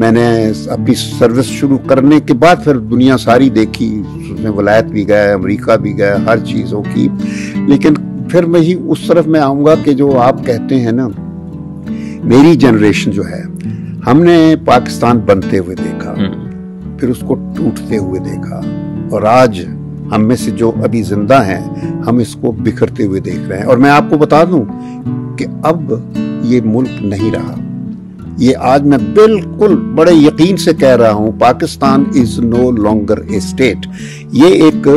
میں نے اپنی سروس شروع کرنے کے بعد پھر دنیا ساری دیکھی، اس میں ولایت بھی گئے، امریکہ بھی گئے، ہر چیزوں کی. لیکن پھر میں ہی اس طرف میں آؤں گا کہ جو آپ کہتے ہیں نا، میری جنریشن جو ہے، ہم نے پاکستان بنتے ہوئے دیکھا، پھر اس کو ٹوٹتے ہوئے دیکھا، اور آج ہم میں سے جو ابھی زندہ ہیں ہم اس کو بکھرتے ہوئے دیکھ رہے ہیں. اور میں آپ کو بتا دوں کہ اب یہ ملک نہیں رہا. یہ آج میں بالکل بڑے یقین سے کہہ رہا ہوں، پاکستان از نو لانگر اے اسٹیٹ. یہ ایک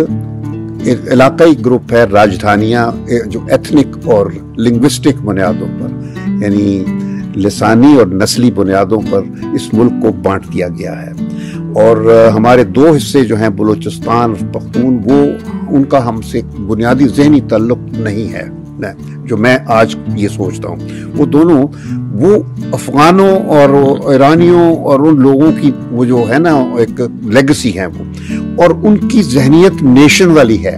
علاقائی گروپ ہے، راجدھانیاں جو ایتھنک اور لنگوسٹک بنیادوں پر، یعنی لسانی اور نسلی بنیادوں پر اس ملک کو بانٹ دیا گیا ہے. اور ہمارے دو حصے جو ہیں بلوچستان اور پختون، وہ ان کا ہم سے بنیادی ذہنی تعلق نہیں ہے جو میں آج یہ سوچتا ہوں. وہ دونوں، وہ افغانوں اور ایرانیوں اور ان لوگوں کی وہ جو ہے نا ایک لیگسی ہے وہ، اور ان کی ذہنیت نیشن والی ہے.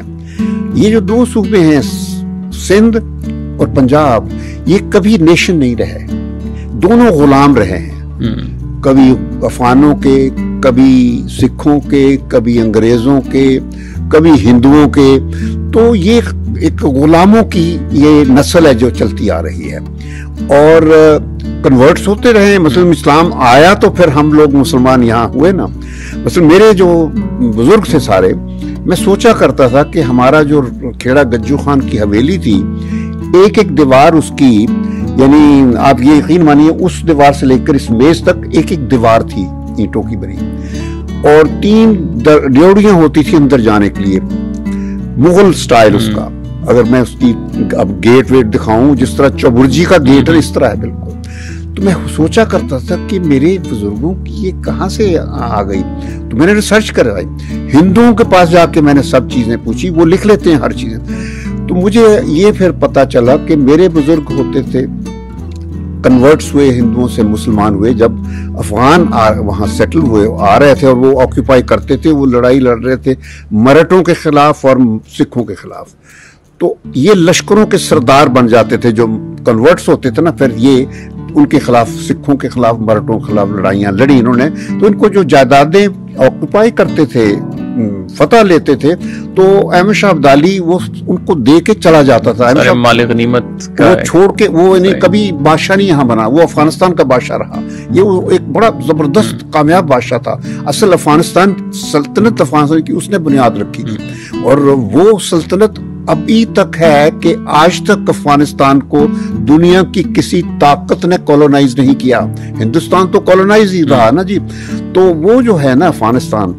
یہ جو دو صوبے ہیں سندھ اور پنجاب، یہ کبھی نیشن نہیں رہے، دونوں غلام رہے ہیں، کبھی افغانوں کے، کبھی سکھوں کے، کبھی انگریزوں کے، کبھی ہندوؤں کے. تو یہ ایک غلاموں کی یہ نسل ہے جو چلتی آ رہی ہے، اور کنورٹس ہوتے رہے. مثلا اسلام آیا تو پھر ہم لوگ مسلمان یہاں ہوئے نا. مثلا میرے جو بزرگ تھے سارے، میں سوچا کرتا تھا کہ ہمارا جو کھیڑا گجو خان کی حویلی تھی، ایک ایک دیوار اس کی، یعنی آپ یہ یقین مانیے اس دیوار سے لے کر اس میز تک ایک ایک دیوار تھی اینٹوں کی بنی، اور 3 ڈیوڑیاں ہوتی تھی اندر جانے کے لیے، مغل سٹائل اس کا. اگر میں اس کی اب گیٹ ویٹ دکھاؤں، جس طرح چبرجی کا گیٹ ہے اس طرح ہے بالکل. تو میں سوچا کرتا تھا کہ میرے بزرگوں کی یہ کہاں سے آ گئی. تو میں نے ریسرچ کروائی، ہندوؤں کے پاس جا کے میں نے سب چیزیں پوچھی، وہ لکھ لیتے ہیں ہر چیزیں. تو مجھے یہ پھر پتا چلا کہ میرے بزرگ ہوتے تھے، کنورٹس ہوئے، ہندوؤں سے مسلمان ہوئے، جب افغان وہاں سیٹل ہوئے آ رہے تھے اور وہ آکوپائی کرتے تھے، وہ لڑائی لڑ رہے تھے مرہٹوں کے خلاف اور سکھوں کے خلاف. تو یہ لشکروں کے سردار بن جاتے تھے جو کنورٹس ہوتے تھے نا، پھر یہ ان کے خلاف، سکھوں کے خلاف، مرہٹوں کے خلاف لڑائیاں لڑی انہوں نے. تو ان کو جو جائیدادیں آکوپائی کرتے تھے، فتح لیتے تھے، تو احمد شاہ ابدالی وہ ان کو دے کے چلا جاتا تھا. مال غنیمت وہ چھوڑ کے، وہ کبھی بادشاہ نہیں یہاں بنا، وہ افغانستان کا بادشاہ رہا. یہ وہ ایک بڑا زبردست کامیاب بادشاہ تھا. اصل افغانستان سلطنت افغانستان کی اس نے بنیاد رکھی تھی، اور وہ سلطنت ابھی تک ہے کہ آج تک افغانستان کو دنیا کی کسی طاقت نے کولونائز نہیں کیا. ہندوستان تو کولونائز ہی رہا نا جی. تو وہ جو ہے نا افغانستان،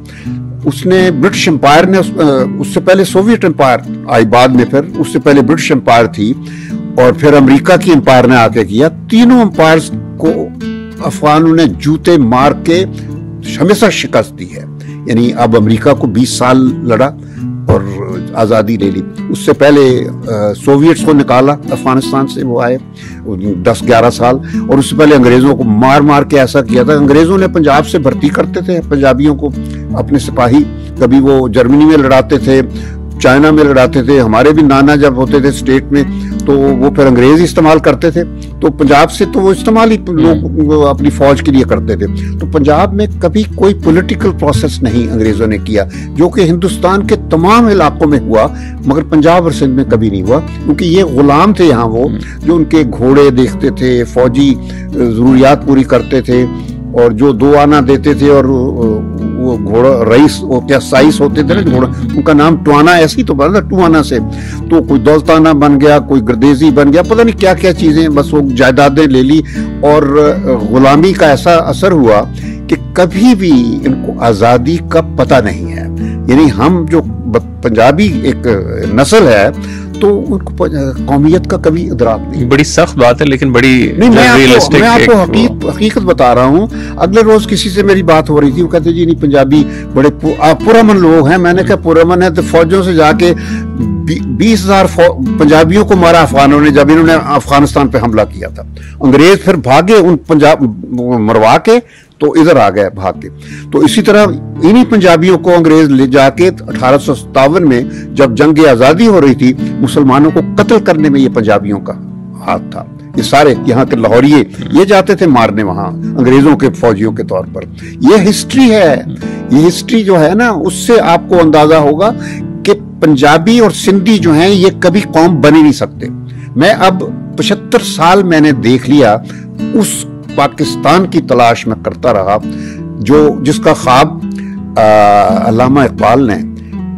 اس نے برٹش امپائر نے، اس سے پہلے سوویٹ امپائر آئی بعد میں، پھر اس سے پہلے برٹش امپائر تھی، اور پھر امریکہ کی امپائر نے آ کے کیا. تینوں امپائرز کو افغانوں نے جوتے مار کے ہمیشہ شکست دی ہے. یعنی اب امریکہ کو 20 سال لڑا اور آزادی لے لی. اس سے پہلے سوویٹس کو نکالا افغانستان سے، وہ آئے 10-11 سال، اور اس سے پہلے انگریزوں کو مار مار کے ایسا کیا تھا. انگریزوں نے پنجاب سے بھرتی کرتے تھے پنجابیوں کو، اپنے سپاہی. کبھی وہ جرمنی میں لڑاتے تھے، چائنا میں لڑاتے تھے. ہمارے بھی نانا جب ہوتے تھے اسٹیٹ میں تو وہ پھر انگریز استعمال کرتے تھے. تو پنجاب سے تو وہ استعمال ہی لوگ اپنی فوج کے لیے کرتے تھے. تو پنجاب میں کبھی کوئی پولیٹیکل پروسیس نہیں انگریزوں نے کیا، جو کہ ہندوستان کے تمام علاقوں میں ہوا، مگر پنجاب اور سندھ میں کبھی نہیں ہوا، کیونکہ یہ غلام تھے یہاں، وہ جو ان کے گھوڑے دیکھتے تھے، فوجی ضروریات پوری کرتے تھے، اور جو 2 آنا دیتے تھے، اور وہ گھوڑا رئیس، وہ کیا سائس ہوتے تھے نا گھوڑا، ان کا نام ٹوانا ایسی تو بنا تھا، 2 آنا سے. تو کوئی دولتانہ بن گیا، کوئی گردیزی بن گیا، پتہ نہیں کیا کیا چیزیں، بس وہ جائیدادیں لے لی. اور غلامی کا ایسا اثر ہوا کہ کبھی بھی ان کو آزادی کا پتہ نہیں ہے. یعنی ہم جو پنجابی ایک نسل ہے، تو ان کو قومیت کا کبھی ادراک نہیں. بڑی سخت بات ہے لیکن بڑی ریئلسٹک. میں آپ کو حقیقت بتا رہا ہوں. اگلے روز کسی سے میری بات ہو رہی تھی، وہ کہتے جی نہیں پنجابی بڑے پرامن لوگ ہیں. میں نے کہا پرامن ہے تو فوجوں سے جا کے 20,000 پنجابیوں کو مارا افغانوں نے جب انہوں نے افغانستان پہ حملہ کیا تھا. انگریز پھر بھاگے ان پنجاب مروا کے، تو ادھر آ گئے بھاگ کے. تو اسی طرح انہی پنجابیوں کو انگریز لے جا کے 1857 میں جب جنگ آزادی ہو رہی تھی، مسلمانوں کو قتل کرنے میں یہ پنجابیوں کا ہاتھ تھا. یہ سارے یہاں کے لاہوریے یہ جاتے تھے مارنے وہاں انگریزوں کے فوجیوں کے طور پر. یہ ہسٹری ہے. یہ ہسٹری جو ہے نا اس سے آپ کو اندازہ ہوگا کہ پنجابی اور سندھی جو ہیں یہ کبھی قوم بن ہی نہیں سکتے. میں اب 75 سال میں نے دیکھ لیا اس پاکستان کی تلاش میں کرتا رہا جس کا خواب علامہ اقبال نے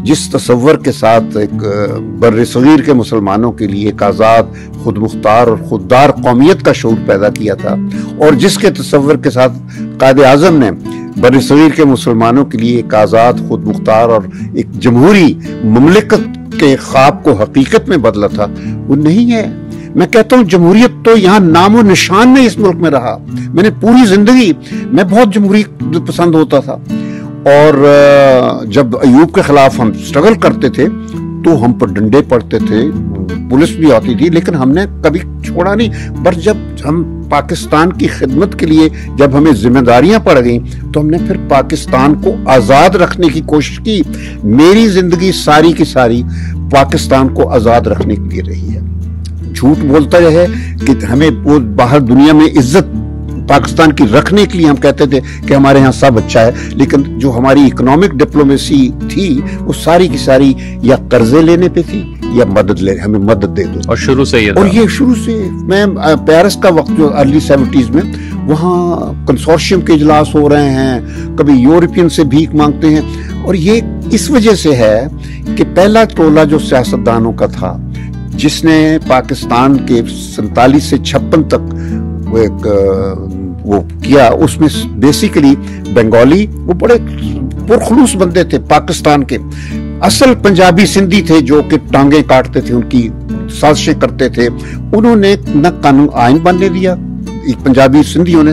جس تصور کے ساتھ ایک بر صغیر کے مسلمانوں کے لیے ایک آزاد خود مختار اور خوددار قومیت کا شعور پیدا کیا تھا، اور جس کے تصور کے ساتھ قائد اعظم نے بر صغیر کے مسلمانوں کے لیے ایک آزاد خود مختار اور ایک جمہوری مملکت کے خواب کو حقیقت میں بدلا تھا، وہ نہیں ہے. میں کہتا ہوں جمہوریت تو یہاں نام و نشان میں اس ملک میں رہا. میں نے پوری زندگی میں بہت جمہوریت پسند ہوتا تھا، اور جب ایوب کے خلاف ہم سٹرگل کرتے تھے تو ہم پر ڈنڈے پڑتے تھے، پولیس بھی آتی تھی، لیکن ہم نے کبھی چھوڑا نہیں. پر جب ہم پاکستان کی خدمت کے لیے جب ہمیں ذمہ داریاں پڑ گئیں تو ہم نے پھر پاکستان کو آزاد رکھنے کی کوشش کی. میری زندگی ساری کی ساری پاکستان کو آزاد رکھنے کے لیے رہی ہے. جھوٹ بولتا رہے کہ ہمیں وہ باہر دنیا میں عزت پاکستان کی رکھنے کے لیے ہم کہتے تھے کہ ہمارے ہاں سب اچھا ہے، لیکن جو ہماری اکنامک ڈپلومیسی تھی وہ ساری کی ساری یا قرضے لینے پہ تھی یا ہمیں مدد دے دو. اور شروع سے میں پیرس کا وقت جو ارلی 70s میں وہاں کنسورشیم کے اجلاس ہو رہے ہیں، کبھی یورپین سے بھیک مانگتے ہیں، اور یہ اس وجہ سے ہے کہ پہلا ٹولہ جو سیاستدانوں کا تھا جس نے پاکستان کے 47 سے 56 تک وہ کیا، اس میں بیسیکلی بنگالی وہ بڑے پرخلوص بندے تھے پاکستان کے، اصل پنجابی سندھی تھے جو کہ ٹانگیں کاٹتے تھے، ان کی سازشیں کرتے تھے. انہوں نے نہ قانون آئین بننے دیا پنجابی سندھیوں نے،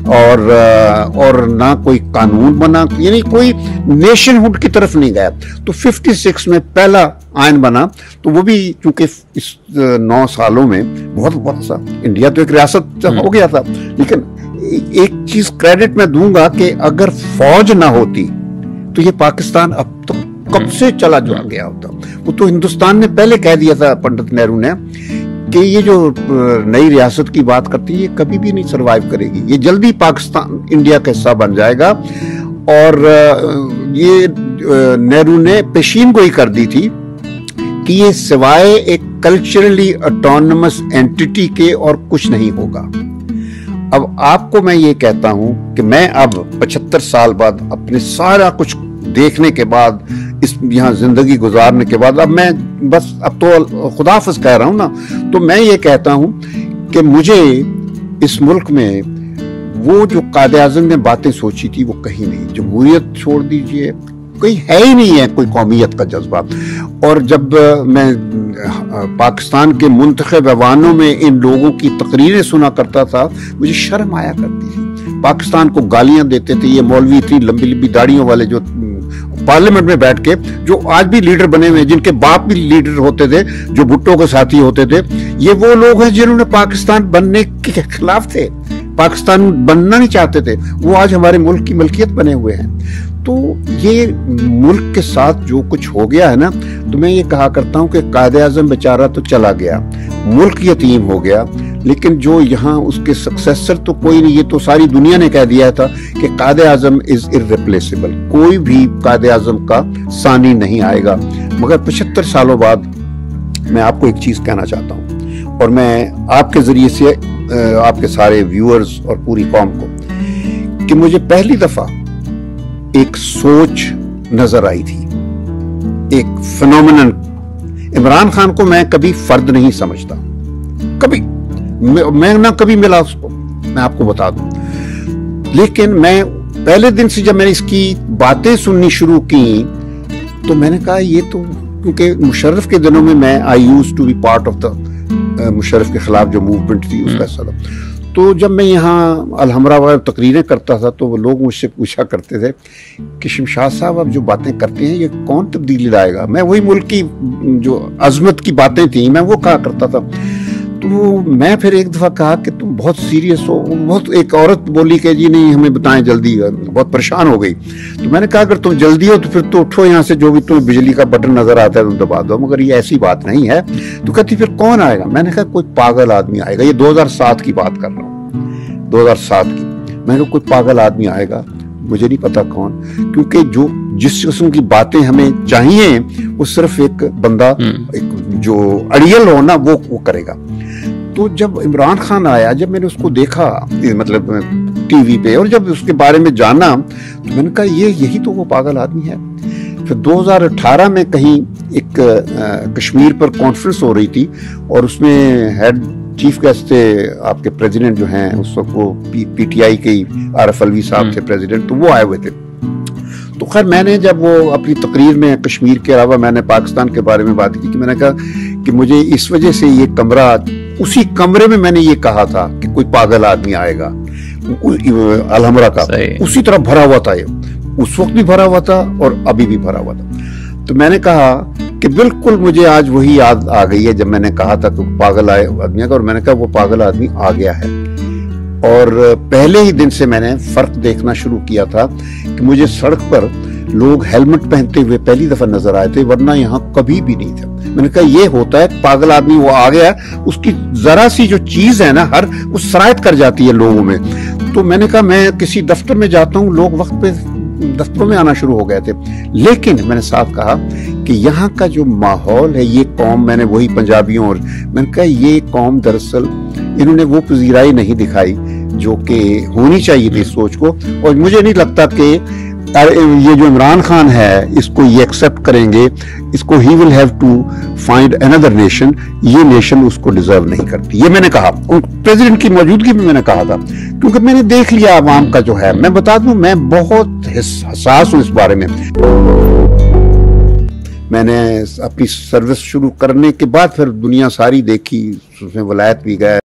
اور نہ کوئی قانون بنا، یعنی کوئی نیشن ہوڈ کی طرف نہیں گیا. تو 56 میں پہلا آئین بنا، تو وہ بھی چونکہ اس 9 سالوں میں بہت سا انڈیا تو ایک ریاست ہو گیا تھا، لیکن ایک چیز کریڈٹ میں دوں گا کہ اگر فوج نہ ہوتی تو یہ پاکستان اب تو کب سے چلا گیا ہوتا. وہ تو ہندوستان نے پہلے کہہ دیا تھا پنڈت نہرو نے کہ یہ جو نئی ریاست کی بات کرتی ہے یہ کبھی بھی نہیں سروائیو کرے گی، یہ جلدی پاکستان انڈیا کا حصہ بن جائے گا. اور یہ نہرو نے پیشین گوئی کر دی تھی کہ یہ سوائے ایک کلچرلی اٹونمس اینٹیٹی کے اور کچھ نہیں ہوگا. اب آپ کو میں یہ کہتا ہوں کہ میں اب 75 سال بعد اپنے سارا کچھ دیکھنے کے بعد، اس یہاں زندگی گزارنے کے بعد، اب میں بس اب تو خدا حافظ کہہ رہا ہوں نا، تو میں یہ کہتا ہوں کہ مجھے اس ملک میں وہ جو قائد اعظم نے باتیں سوچی تھی وہ کہیں نہیں. جمہوریت چھوڑ دیجئے، کوئی ہے ہی نہیں ہے کوئی قومیت کا جذبہ. اور جب میں پاکستان کے منتخب ایوانوں میں ان لوگوں کی تقریریں سنا کرتا تھا مجھے شرم آیا کرتی تھی. پاکستان کو گالیاں دیتے تھے یہ مولوی اتنی لمبی لمبی داڑیوں والے جو پارلیمنٹ میں بیٹھ کے، جو آج بھی لیڈر بنے ہوئے، جن کے باپ بھی لیڈر ہوتے تھے، جو بھٹو کے ساتھی ہوتے تھے. یہ وہ لوگ ہیں جنہوں نے پاکستان بننے کے خلاف تھے، پاکستان بننا نہیں چاہتے تھے، وہ آج ہمارے ملک کی ملکیت بنے ہوئے ہیں. تو یہ ملک کے ساتھ جو کچھ ہو گیا ہے نا، تو میں یہ کہا کرتا ہوں کہ قائد اعظم بیچارہ تو چلا گیا، ملک یتیم ہو گیا، لیکن جو یہاں اس کے سکسیسر تو کوئی نہیں. یہ تو ساری دنیا نے کہہ دیا تھا کہ قائد اعظم از ارریپلیسیبل، کوئی بھی قائد اعظم کا ثانی نہیں آئے گا. مگر 75 سالوں بعد میں آپ کو ایک چیز کہنا چاہتا ہوں، اور میں آپ کے ذریعے سے آپ کے سارے ویورز اور پوری قوم کو، کہ مجھے پہلی دفعہ ایک سوچ نظر آئی تھی، ایک فینومینن. عمران خان کو میں کبھی فرد نہیں سمجھتا، کبھی میں نہ کبھی ملا اس کو، میں آپ کو بتا دوں. لیکن میں پہلے دن سے جب میں نے اس کی باتیں سننی شروع کی تو میں نے کہا یہ تو، کیونکہ مشرف کے دنوں میں I used to be part of the Musharraf کے خلاف جو موومنٹ تھی اس کا حصہ تھا. تو جب میں یہاں الحمرا میں تقریریں کرتا تھا تو وہ لوگ مجھ سے پوچھا کرتے تھے کہ شمشاد صاحب اب جو باتیں کرتے ہیں یہ کون تبدیلی لائے گا. میں وہی ملک کی جو عظمت کی باتیں تھیں میں وہ کہا کرتا تھا. تو میں پھر ایک دفعہ کہا کہ تم بہت سیریس ہو. بہت ایک عورت بولی کہ جی نہیں ہمیں بتائیں جلدی, بہت پریشان ہو گئی. تو میں نے کہا اگر تم جلدی ہو تو پھر تو اٹھو یہاں سے, جو بھی تمہیں بجلی کا بٹن نظر آتا ہے تم دبا دو, مگر یہ ایسی بات نہیں ہے. تو کہتی پھر کون آئے گا؟ میں نے کہا کوئی پاگل آدمی آئے گا. یہ 2007 کی بات کر رہا ہوں, 2007 کی. میں نے کہا کوئی پاگل آدمی آئے گا, مجھے نہیں پتا کون, کیونکہ جس قسم کی باتیں ہمیں چاہیے وہ صرف ایک بندہ جو اڑیل ہو نا وہ کرے گا. تو جب عمران خان آیا, جب میں نے اس کو دیکھا مطلب ٹی وی پہ, اور جب اس کے بارے میں جانا, تو میں نے کہا یہی تو وہ پاگل آدمی ہے. پھر 2018 میں کہیں ایک کشمیر پر کانفرنس ہو رہی تھی, اور اس میں ہیڈ چیف گیسٹ تھے آپ کے پریزیڈنٹ جو ہیں اس وقت, وہ پی ٹی آئی کے عارف الوی صاحب تھے پریزیڈنٹ, تو وہ آئے ہوئے تھے. تو خیر میں نے جب وہ اپنی تقریر میں کشمیر کے علاوہ میں نے پاکستان کے بارے میں بات کی, کہ میں نے کہا کہ مجھے اس وجہ سے یہ کمرہ, اسی کمرے میں نے یہ کہا تھا کہ کوئی پاگل آدمی آئے گا, الحمرہ کا اسی طرح بھرا ہوا تھا, اس وقت بھی بھرا ہوا تھا اور ابھی بھی بھرا ہوا تھا. تو میں نے کہا کہ بالکل مجھے آج وہی یاد آ گئی ہے جب میں نے کہا تھا کہ پاگل آدمی آگا, اور میں نے کہا وہ پاگل آدمی آ گیا ہے. اور پہلے ہی دن سے میں نے فرق دیکھنا شروع کیا تھا کہ مجھے سڑک پر لوگ ہیلمٹ پہنتے ہوئے پہلی دفعہ نظر آئے تھے, ورنہ یہاں کبھی بھی نہیں تھا. میں نے کہا یہ ہوتا ہے, پاگل آدمی وہ آ گیا, اس کی ذرا سی جو چیز ہے نا وہ سرایت کر جاتی ہے لوگوں میں. تو میں نے کہا میں کسی دفتر میں جاتا ہوں, لوگ وقت پہ دفتروں میں آنا شروع ہو گئے تھے, لیکن میں نے صاف کہا کہ یہاں کا جو ماحول ہے, یہ قوم, میں نے وہی پنجابیوں, اور میں نے کہا یہ قوم دراصل انہوں نے وہ پذیرائی نہیں دکھائی جو کہ ہونی چاہیے تھی سوچ کو. اور مجھے نہیں لگتا کہ یہ جو عمران خان ہے اس کو یہ ایکسپٹ کریں گے, اس کو he will have to find another nation, یہ نیشن اس کو ڈیزرو نہیں کرتی. یہ میں نے کہا, پریزیڈنٹ کی موجودگی میں نے کہا تھا, کیونکہ میں نے دیکھ لیا عوام کا جو ہے. میں بتا دوں میں بہت حساس ہوں اس بارے میں. میں نے اپنی سروس شروع کرنے کے بعد پھر دنیا ساری دیکھی, اس میں ولایت بھی گئے.